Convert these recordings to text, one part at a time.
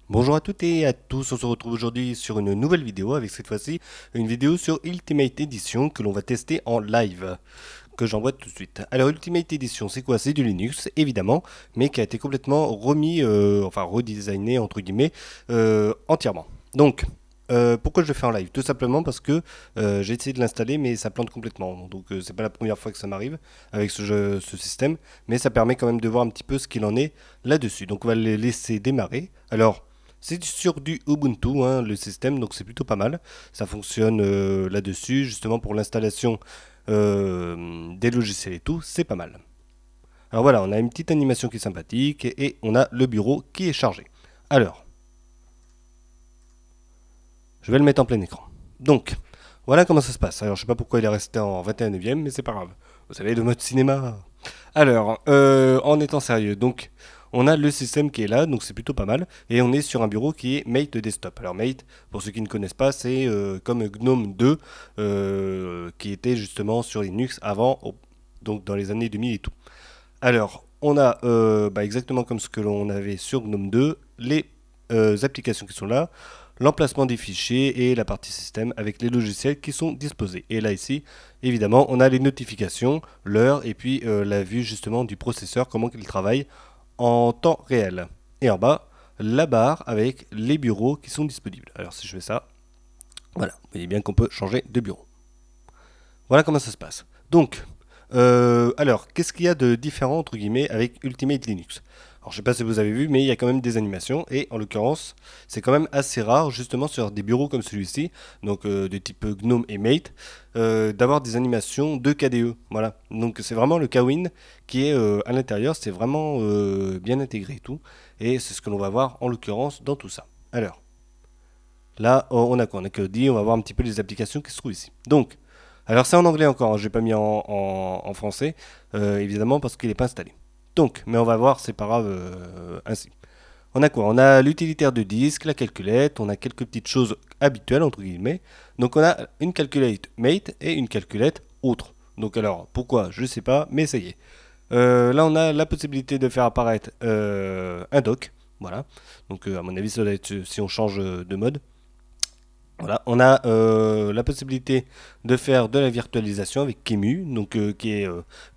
Bonjour à toutes et à tous, on se retrouve aujourd'hui sur une nouvelle vidéo avec cette fois-ci une vidéo sur Ultimate Edition que l'on va tester en live, que j'envoie tout de suite. Alors Ultimate Edition c'est quoi? C'est du Linux évidemment, mais qui a été complètement remis, enfin redesigné entre guillemets, entièrement. Donc pourquoi je le fais en live? Tout simplement parce que j'ai essayé de l'installer mais ça plante complètement. Donc c'est pas la première fois que ça m'arrive avec ce système, mais ça permet quand même de voir un petit peu ce qu'il en est là-dessus. Donc on va le laisser démarrer. Alors c'est sur du Ubuntu, hein, le système, donc c'est plutôt pas mal. Ça fonctionne là-dessus, justement pour l'installation des logiciels et tout, c'est pas mal. Alors voilà, on a une petite animation qui est sympathique et on a le bureau qui est chargé. Alors, je vais le mettre en plein écran. Donc, voilà comment ça se passe. Alors, je sais pas pourquoi il est resté en 21 e mais c'est pas grave. Vous savez, le mode cinéma. Alors, en étant sérieux, donc, on a le système qui est là, donc c'est plutôt pas mal. Et on est sur un bureau qui est Mate Desktop. Alors, Mate, pour ceux qui ne connaissent pas, c'est comme GNOME 2, qui était justement sur Linux avant, donc dans les années 2000 et tout. Alors, on a exactement comme ce que l'on avait sur GNOME 2, les applications qui sont là, l'emplacement des fichiers et la partie système avec les logiciels qui sont disposés. Et là ici, évidemment, on a les notifications, l'heure et puis la vue justement du processeur, comment il travaille en temps réel. Et en bas, la barre avec les bureaux qui sont disponibles. Alors si je fais ça, voilà, vous voyez bien qu'on peut changer de bureau. Voilà comment ça se passe. Donc, alors, qu'est-ce qu'il y a de différent entre guillemets avec Ultimate Linux? Alors, je sais pas si vous avez vu, mais il y a quand même des animations et en l'occurrence, c'est quand même assez rare justement sur des bureaux comme celui-ci, donc de type GNOME et Mate, d'avoir des animations de KDE. Voilà. Donc, c'est vraiment le Kawin qui est à l'intérieur, c'est vraiment bien intégré et tout, et c'est ce que l'on va voir en l'occurrence dans tout ça. Alors, là, on a quoi? On a que dit, on va voir un petit peu les applications qui se trouvent ici. Donc, alors c'est en anglais encore, hein, je n'ai pas mis en français, évidemment parce qu'il n'est pas installé. Donc, mais on va voir, c'est pas grave ainsi. On a quoi? On a l'utilitaire de disque, la calculette, on a quelques petites choses habituelles entre guillemets. Donc on a une calculette mate et une calculette autre. Donc alors, pourquoi? Je ne sais pas, mais ça y est. Là on a la possibilité de faire apparaître un dock. Voilà. Donc à mon avis ça doit être si on change de mode. Voilà, on a la possibilité de faire de la virtualisation avec Kemu, donc qui est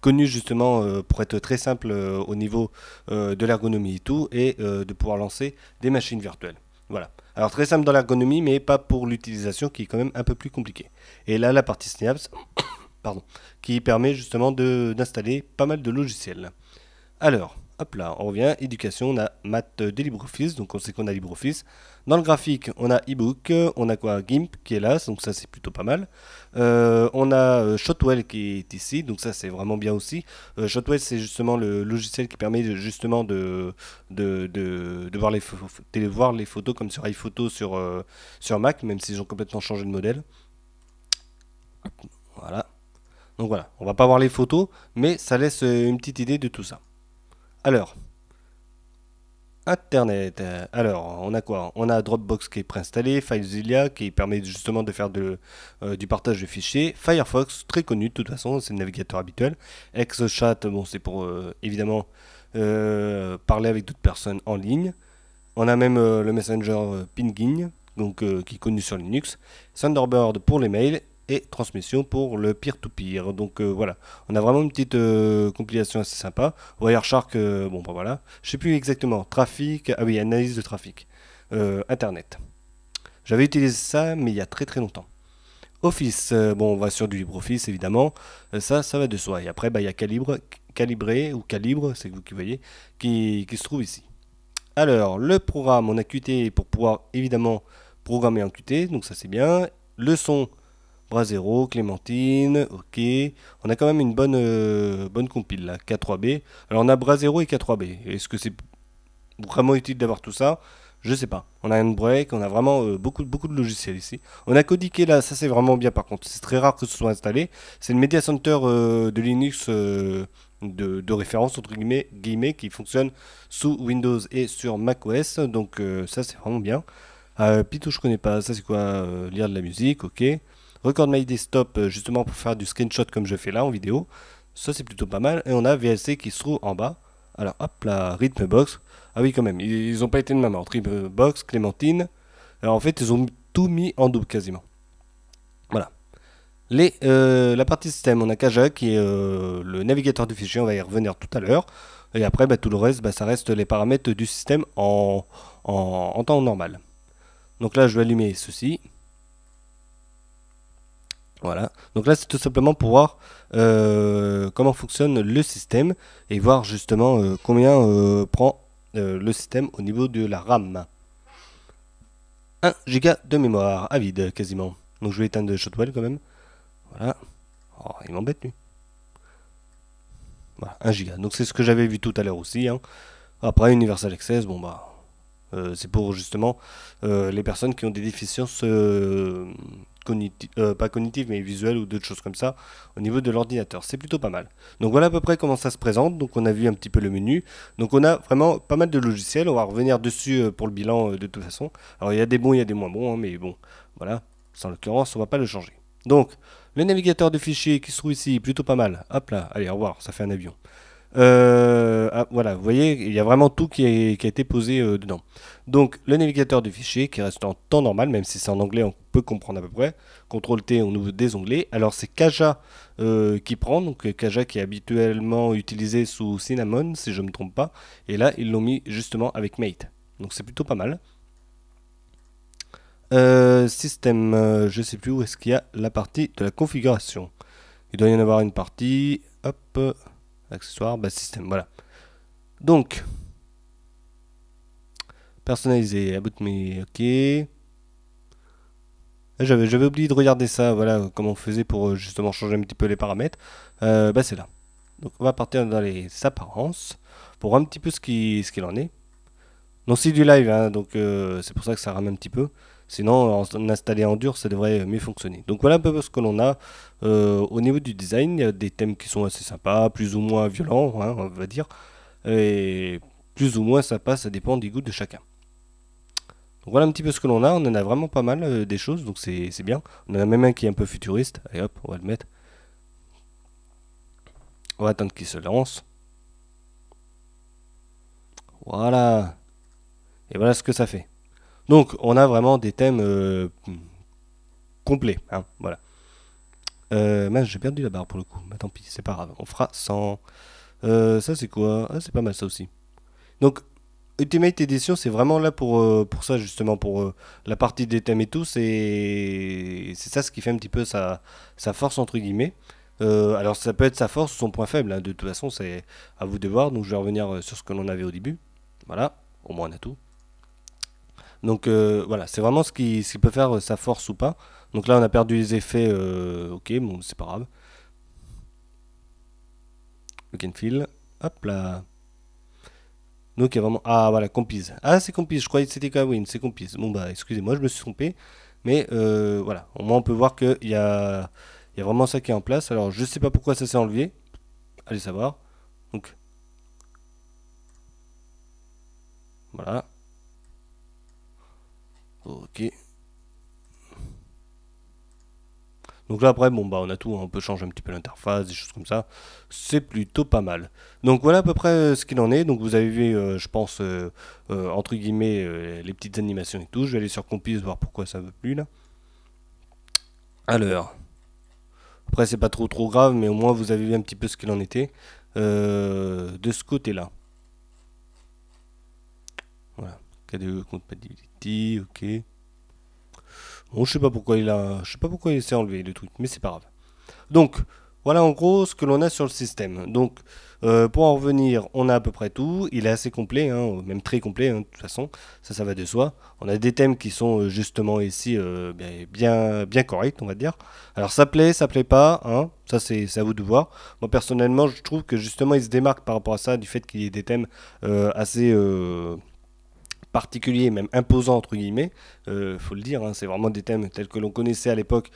connu justement pour être très simple au niveau de l'ergonomie et tout, et de pouvoir lancer des machines virtuelles. Voilà. Alors très simple dans l'ergonomie, mais pas pour l'utilisation qui est quand même un peu plus compliquée. Et là, la partie Synapse, pardon, qui permet justement d'installer pas mal de logiciels. Alors, hop là, on revient, éducation, on a maths de LibreOffice, donc on sait qu'on a LibreOffice. Dans le graphique, on a ebook, on a quoi? GIMP qui est là, donc ça c'est plutôt pas mal. On a Shotwell qui est ici, donc ça c'est vraiment bien aussi. Shotwell c'est justement le logiciel qui permet justement de voir voir les photos comme sur iPhoto sur Mac, même s'ils ont complètement changé de modèle. Voilà. Donc voilà, on va pas voir les photos, mais ça laisse une petite idée de tout ça. Alors, Internet. Alors, on a quoi? On a Dropbox qui est préinstallé, FileZilla qui permet justement de faire du partage de fichiers, Firefox, très connu de toute façon, c'est le navigateur habituel, ExoChat, bon, c'est pour évidemment parler avec d'autres personnes en ligne. On a même le Messenger Pingin, donc qui est connu sur Linux, Thunderbird pour les mails et transmission pour le peer-to-peer. Donc voilà, on a vraiment une petite compilation assez sympa. Wireshark, bon bah voilà, je sais plus exactement. Trafic, ah oui, analyse de trafic, Internet. J'avais utilisé ça, mais il y a très très longtemps. Office, bon, on va sur du LibreOffice évidemment. Ça va de soi. Et après, bah, il y a Calibré ou Calibre, c'est vous qui voyez, qui se trouve ici. Alors, le programme, on a Qt pour pouvoir évidemment programmer en Qt, donc ça c'est bien. Le son, Brasero, Clémentine, ok. On a quand même une bonne compile là, K3B. Alors on a Brasero et K3B. Est-ce que c'est vraiment utile d'avoir tout ça? Je sais pas. On a Handbrake, on a vraiment beaucoup de logiciels ici. On a Codiqué là, ça c'est vraiment bien par contre. C'est très rare que ce soit installé. C'est le Media Center de Linux de référence entre guillemets qui fonctionne sous Windows et sur macOS. Donc ça c'est vraiment bien. Python je connais pas. Ça c'est quoi? Lire de la musique, ok. Record My Desktop justement pour faire du screenshot comme je fais là en vidéo. Ça c'est plutôt pas mal. Et on a VLC qui se trouve en bas Alors hop là, Rhythmbox. Ah oui quand même, ils ont pas été de ma main. Rhythmbox, Clémentine. Alors en fait ils ont tout mis en double quasiment. Voilà. La partie système, on a Kaja qui est le navigateur du fichier, on va y revenir tout à l'heure. Et après tout le reste, ça reste les paramètres du système en temps normal. Donc là je vais allumer ceci. Voilà, donc là c'est tout simplement pour voir comment fonctionne le système et voir justement combien prend le système au niveau de la RAM. 1 Go de mémoire à vide quasiment. Donc je vais éteindre Shotwell quand même. Voilà. Oh, il m'embête lui. Voilà, 1 Go. Donc c'est ce que j'avais vu tout à l'heure aussi. Hein. Après Universal Access, bon bah c'est pour justement les personnes qui ont des déficiences pas cognitives mais visuelles ou d'autres choses comme ça au niveau de l'ordinateur. C'est plutôt pas mal. Donc voilà à peu près comment ça se présente. Donc on a vu un petit peu le menu. Donc on a vraiment pas mal de logiciels. On va revenir dessus pour le bilan de toute façon. Alors il y a des bons, il y a des moins bons, hein, mais bon, voilà. En l'occurrence, on va pas le changer. Donc le navigateur de fichiers qui se trouve ici, plutôt pas mal. Hop là, allez, au revoir, ça fait un avion. Voilà, vous voyez, il y a vraiment tout qui a été posé dedans. Donc, le navigateur de fichiers qui reste en temps normal, même si c'est en anglais, on peut comprendre à peu près. CTRL T, on ouvre des onglets. Alors, c'est Kaja qui prend, donc Kaja qui est habituellement utilisé sous Cinnamon, si je ne me trompe pas. Et là, ils l'ont mis justement avec Mate. Donc, c'est plutôt pas mal. Système, je sais plus où est-ce qu'il y a la partie de la configuration. Il doit y en avoir une partie. Hop. Accessoires, système, voilà. Donc, personnalisé, about me, ok. J'avais oublié de regarder ça, voilà, comment on faisait pour justement changer un petit peu les paramètres. C'est là. Donc, on va partir dans les apparences pour voir un petit peu ce qu'il en est. Donc, c'est du live, hein, donc c'est pour ça que ça rame un petit peu. Sinon, en installé en dur, ça devrait mieux fonctionner. Donc voilà un peu ce que l'on a au niveau du design. Il y a des thèmes qui sont assez sympas, plus ou moins violents, hein, on va dire. Et plus ou moins sympas, ça dépend du goût de chacun. Donc voilà un petit peu ce que l'on a. On en a vraiment pas mal des choses, donc c'est bien. On en a même un qui est un peu futuriste. Allez hop, on va le mettre. On va attendre qu'il se lance. Voilà. Et voilà ce que ça fait. Donc, on a vraiment des thèmes complets. Hein, voilà. Mince, j'ai perdu la barre pour le coup. Mais tant pis, c'est pas grave. On fera sans. Ça, c'est quoi? Ah, c'est pas mal ça aussi. Donc, Ultimate Edition, c'est vraiment là pour ça, justement, pour la partie des thèmes et tout. C'est ça ce qui fait un petit peu sa force, entre guillemets. Alors, ça peut être sa force ou son point faible. Hein, de toute façon, c'est à vous de voir. Donc, je vais revenir sur ce que l'on avait au début. Voilà. Au moins, on a tout. Donc voilà, c'est vraiment ce qui peut faire sa force ou pas. Donc là, on a perdu les effets. Ok, bon, c'est pas grave. Look and feel. Hop là. Donc il y a vraiment. Ah voilà, Compise. Ah, c'est Compise. Je croyais que c'était Kawin. C'est Compise. Bon, bah, excusez-moi, je me suis trompé. Mais voilà, au moins on peut voir qu'il y a vraiment ça qui est en place. Alors, je sais pas pourquoi ça s'est enlevé. Allez savoir. Donc, voilà. Ok. Donc là après, bon bah on a tout, hein, on peut changer un petit peu l'interface, des choses comme ça. C'est plutôt pas mal. Donc voilà à peu près ce qu'il en est. Donc vous avez vu, je pense, entre guillemets, les petites animations et tout. Je vais aller sur Compise voir pourquoi ça veut plus là. Alors, après c'est pas trop grave, mais au moins vous avez vu un petit peu ce qu'il en était de ce côté-là. Voilà, KDE Compatibility, ok. Bon, je sais pas pourquoi il s'est enlevé le truc, mais c'est pas grave. Donc, voilà en gros ce que l'on a sur le système. Donc, pour en revenir, on a à peu près tout. Il est assez complet, hein, même très complet, hein, de toute façon. Ça va de soi. On a des thèmes qui sont justement ici bien corrects, on va dire. Alors, ça plaît pas, hein, ça c'est à vous de voir. Moi, personnellement, je trouve que justement, il se démarque par rapport à ça, du fait qu'il y ait des thèmes assez particulier, même imposant entre guillemets, faut le dire, hein, c'est vraiment des thèmes tels que l'on connaissait à l'époque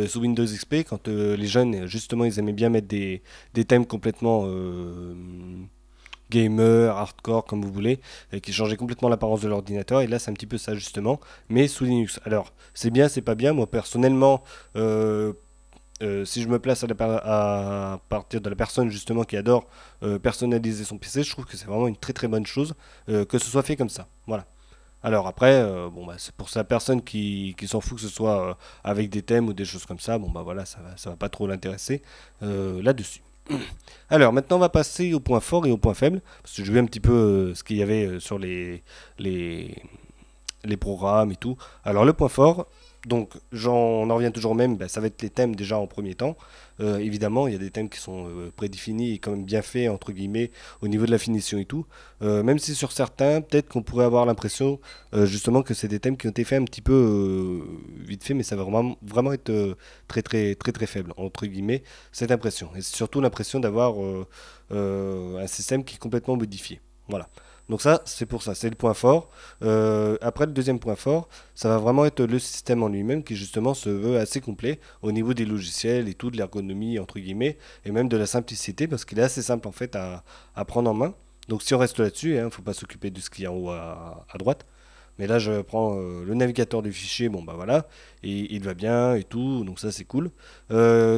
sous Windows XP, quand les jeunes justement ils aimaient bien mettre des thèmes complètement gamer, hardcore, comme vous voulez, qui changeaient complètement l'apparence de l'ordinateur, et là c'est un petit peu ça justement, mais sous Linux. Alors c'est bien, c'est pas bien, moi personnellement si je me place à partir de la personne justement qui adore personnaliser son PC, je trouve que c'est vraiment une très très bonne chose que ce soit fait comme ça. Voilà. Alors après, bon bah c'est pour sa personne qui s'en fout que ce soit avec des thèmes ou des choses comme ça, bon bah voilà, ça va pas trop l'intéresser là-dessus. Alors maintenant on va passer au point fort et au point faible, parce que je vais un petit peu ce qu'il y avait sur les, les programmes et tout. Alors le point fort, donc on en revient toujours au même, bah, ça va être les thèmes déjà en premier temps. Évidemment, il y a des thèmes qui sont prédéfinis et quand même bien faits, entre guillemets, au niveau de la finition et tout. Même si sur certains, peut-être qu'on pourrait avoir l'impression justement que c'est des thèmes qui ont été faits un petit peu vite fait, mais ça va vraiment être très très très très faible, entre guillemets, cette impression. Et c'est surtout l'impression d'avoir un système qui est complètement modifié. Voilà. Donc ça, c'est pour ça, c'est le point fort. Après, le deuxième point fort, ça va vraiment être le système en lui-même qui justement se veut assez complet au niveau des logiciels et tout, de l'ergonomie entre guillemets, et même de la simplicité parce qu'il est assez simple en fait à prendre en main. Donc si on reste là-dessus, il ne faut pas s'occuper de ce qui est en haut à droite. Mais là, je prends le navigateur du fichier, bon bah voilà, et il va bien et tout, donc ça c'est cool.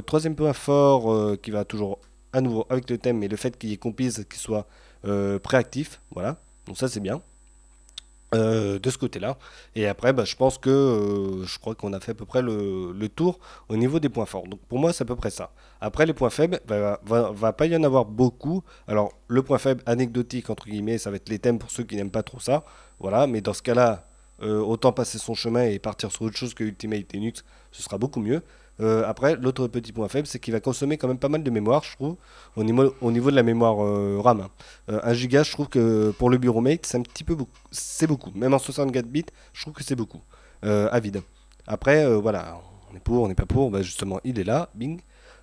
Troisième point fort qui va toujours à nouveau avec le thème, mais le fait qu'il y ait compise qui soit préactif, voilà, donc ça c'est bien de ce côté-là. Et après, bah, je pense que je crois qu'on a fait à peu près le tour au niveau des points forts. Donc pour moi, c'est à peu près ça. Après, les points faibles, bah, va pas y en avoir beaucoup. Alors, le point faible anecdotique, entre guillemets, ça va être les thèmes pour ceux qui n'aiment pas trop ça. Voilà, mais dans ce cas-là, autant passer son chemin et partir sur autre chose que Ultimate Linux, ce sera beaucoup mieux. Après, l'autre petit point faible, c'est qu'il va consommer quand même pas mal de mémoire, je trouve, au niveau de la mémoire RAM, hein. 1 giga, je trouve que pour le bureau mate, c'est un petit peu beaucoup. C'est beaucoup. Même en 64 bits, je trouve que c'est beaucoup. À vide. Après, voilà, on est pour, on n'est pas pour. Bah, justement, il est là, bing.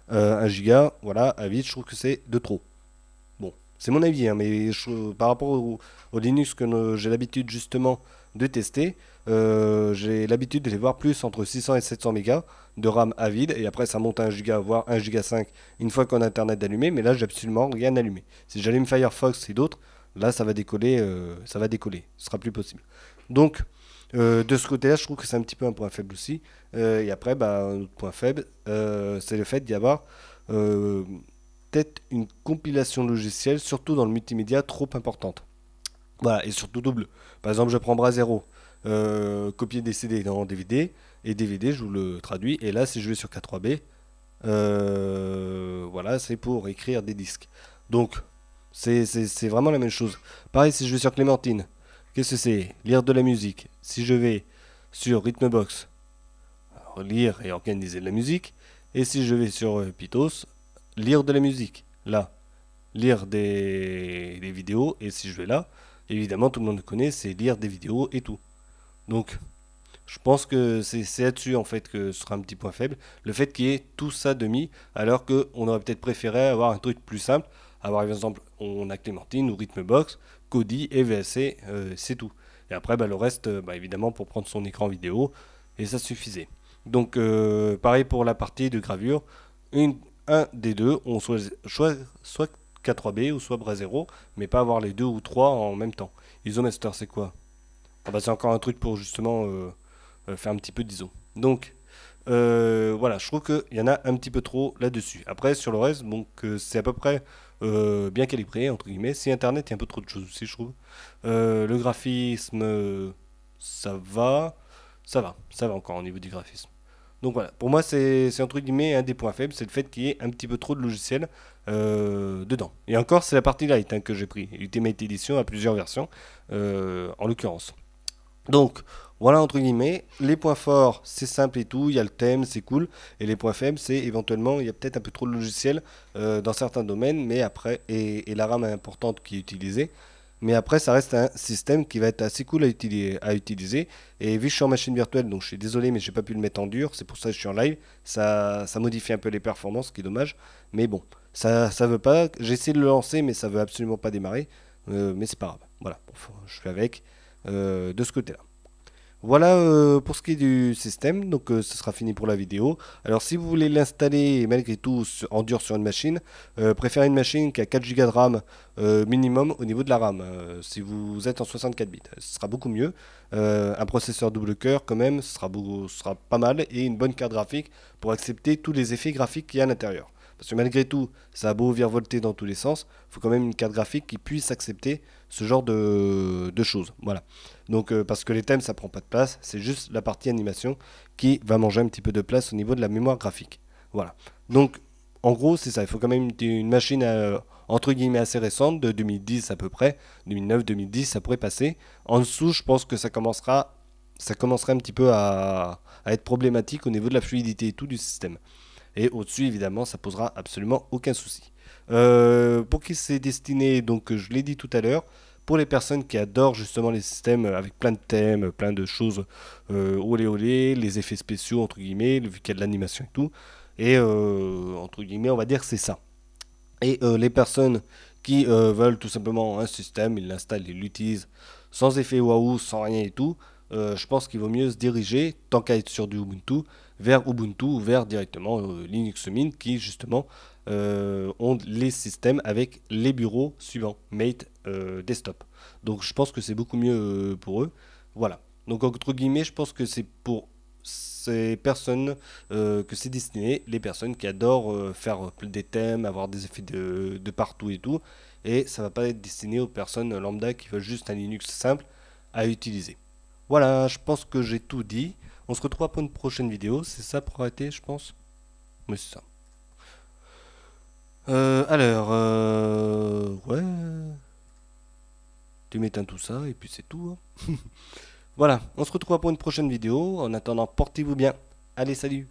1 giga, voilà, à vide, je trouve que c'est de trop. Bon, c'est mon avis, hein, mais par rapport au Linux que j'ai l'habitude justement de tester, j'ai l'habitude de les voir plus entre 600 et 700 mégas de RAM à vide, et après ça monte à 1 giga, voire 1 giga 5 une fois qu'on a Internet allumé, mais là j'ai absolument rien allumé. Si j'allume Firefox et d'autres, là ça va décoller, ce sera plus possible. Donc, de ce côté-là, je trouve que c'est un petit peu un point faible aussi. Et après, bah, un autre point faible, c'est le fait d'y avoir euh, peut-être une compilation logicielle, surtout dans le multimédia, trop importante. Voilà, et surtout double. Par exemple, je prends Brasero, copier des CD dans DVD, et DVD, je vous le traduis, et là, si je vais sur K3B, voilà, c'est pour écrire des disques. Donc, c'est vraiment la même chose. Pareil, si je vais sur Clémentine, qu'est-ce que c'est? Lire de la musique. Si je vais sur Rhythmbox, alors, lire et organiser de la musique. Et si je vais sur Pythos, lire de la musique. Là, lire des vidéos. Et si je vais là, évidemment, tout le monde le connaît, c'est lire des vidéos et tout. Donc, je pense que c'est là-dessus en fait que ce sera un petit point faible. Le fait qu'il y ait tout ça de mis, alors qu'on aurait peut-être préféré avoir un truc plus simple. Avoir par exemple, on a Clémentine ou Rhythmbox, Kodi et VSC, c'est tout. Et après, bah, le reste, bah, évidemment, pour prendre son écran vidéo, et ça suffisait. Donc, pareil pour la partie de gravure. Un des deux, on soit K3B ou soit Brasero, mais pas avoir les deux ou trois en même temps. Isomaster, c'est quoi? Ah bah, c'est encore un truc pour justement faire un petit peu d'ISO. Donc, voilà, je trouve qu'il y en a un petit peu trop là-dessus. Après, sur le reste, donc c'est à peu près bien calibré, entre guillemets. Si Internet, il y a un peu trop de choses aussi, je trouve. Le graphisme, ça va encore au niveau du graphisme. Donc voilà, pour moi, c'est entre guillemets un des points faibles, c'est le fait qu'il y ait un petit peu trop de logiciels dedans. Et encore, c'est la partie light hein, que j'ai pris. Ultimate Edition a plusieurs versions, en l'occurrence. Donc, voilà entre guillemets, les points forts, c'est simple et tout, il y a le thème, c'est cool. Et les points faibles, c'est éventuellement, il y a peut-être un peu trop de logiciels dans certains domaines, mais après, et la RAM est importante qui est utilisée. Mais après, ça reste un système qui va être assez cool à utiliser. Et vu que je suis en machine virtuelle, donc je suis désolé, mais j'ai pas pu le mettre en dur, c'est pour ça que je suis en live. Ça modifie un peu les performances, ce qui est dommage. Mais bon, ça veut pas. J'ai essayé de le lancer, mais ça veut absolument pas démarrer. Mais c'est pas grave. Voilà, je fais avec de ce côté-là. Voilà pour ce qui est du système, donc ce sera fini pour la vidéo. Alors si vous voulez l'installer malgré tout en dur sur une machine, préférez une machine qui a 4 Go de RAM minimum au niveau de la RAM. Si vous êtes en 64 bits, ce sera beaucoup mieux. Un processeur double cœur quand même, ce sera pas mal et une bonne carte graphique pour accepter tous les effets graphiques qu'il y a à l'intérieur. Parce que malgré tout, ça a beau virevolter dans tous les sens, il faut quand même une carte graphique qui puisse accepter ce genre de choses. Voilà. Donc, parce que les thèmes, ça prend pas de place, c'est juste la partie animation qui va manger un petit peu de place au niveau de la mémoire graphique. Voilà. Donc, en gros, c'est ça. Il faut quand même une machine entre guillemets assez récente, de 2010 à peu près, 2009-2010, ça pourrait passer. En dessous, je pense que ça commencerait un petit peu à être problématique au niveau de la fluidité et tout du système. Et au-dessus, évidemment, ça posera absolument aucun souci. Pour qui c'est destiné, donc je l'ai dit tout à l'heure, pour les personnes qui adorent justement les systèmes avec plein de thèmes, plein de choses, olé olé, les effets spéciaux, entre guillemets, vu qu'il y a de l'animation et tout. Et entre guillemets, on va dire que c'est ça. Et les personnes qui veulent tout simplement un système, ils l'installent, ils l'utilisent sans effet waouh, sans rien et tout. Je pense qu'il vaut mieux se diriger, tant qu'à être sur du Ubuntu ou vers directement Linux Mint qui justement ont les systèmes avec les bureaux suivants, Mate Desktop. Donc je pense que c'est beaucoup mieux pour eux. Voilà. Donc entre guillemets, je pense que c'est pour ces personnes que c'est destiné, les personnes qui adorent faire des thèmes, avoir des effets de partout et tout. Et ça va pas être destiné aux personnes lambda qui veulent juste un Linux simple à utiliser. Voilà, je pense que j'ai tout dit. On se retrouvera pour une prochaine vidéo. C'est ça pour arrêter, je pense. Oui, c'est ça. Ouais. Tu m'éteins tout ça et puis c'est tout, hein. Voilà, on se retrouvera pour une prochaine vidéo. En attendant, portez-vous bien. Allez, salut!